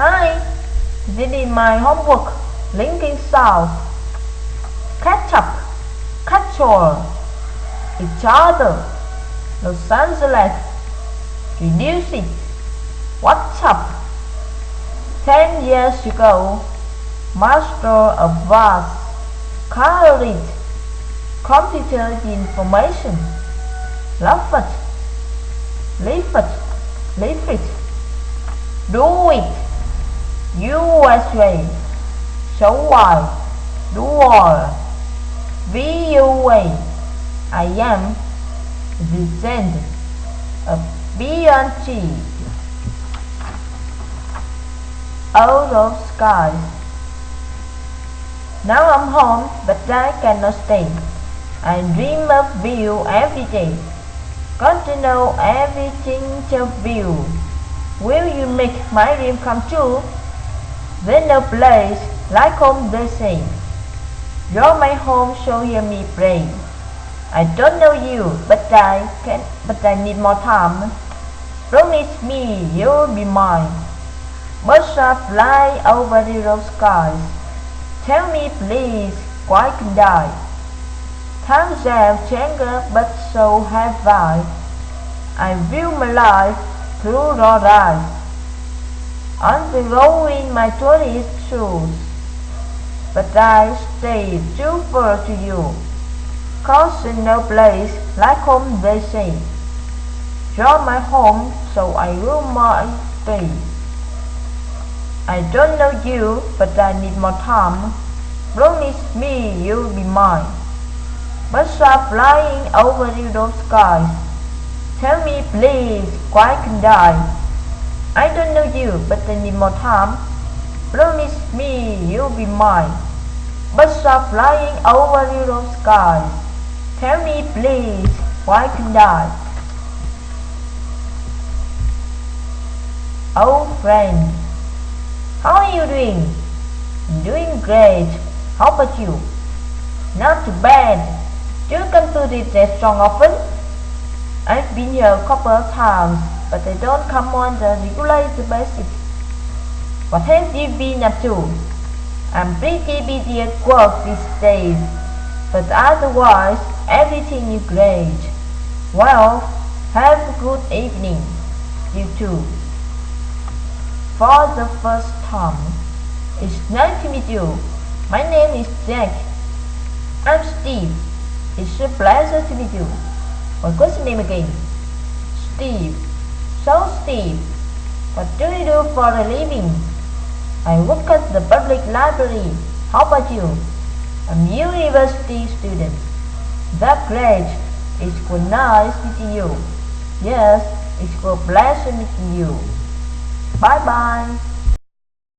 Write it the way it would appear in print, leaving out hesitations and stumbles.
Hi, this is my homework. Linking sounds. Catch up, capture, each other. Los Angeles, reduce it. What's up? 10 years ago, master of vast, colored computer information. Love it, leave it, leave it. Do it. USA. So why? Do all. VOA. I am the descendant of B&G. Out of skies. Now I'm home, but I cannot stay. I dream of you every day. Got to know everything of you. Will you make my dream come true? There's no place like home, they say. You're my home, so hear me pray. I don't know you, but I need more time. Promise me you'll be mine. Birds are fly over the road skies. Tell me please, why can die? Times have changed, but so have I. I view my life through your eyes. On the road in my 20s shoes, but I stay too far to you. 'Cause in no place like home, they say. You're my home, so I will my stay. I don't know you, but I need more time. Promise me you'll be mine. Birds are flying over those skies. Tell me please, why can die? I don't know you, but I need more time. Promise me you'll be mine. Birds are flying over those skies. Tell me please, why can die? Oh friend, how are you doing? I'm doing great. How about you? Not too bad. Do you come to this restaurant often? I've been here a couple of times, but I don't come on the regular basis. What have you been up to? I'm pretty busy at work these days, but otherwise everything is great. Well, have a good evening. You too. For the first time, it's nice to meet you. My name is Jack. I'm Steve. It's a pleasure to meet you. What was your name again? Steve. So Steve, what do you do for a living? I work at the public library. How about you? I'm a university student. That's great. It's quite nice meeting you. Yes, it's a pleasure meeting you. Bye bye.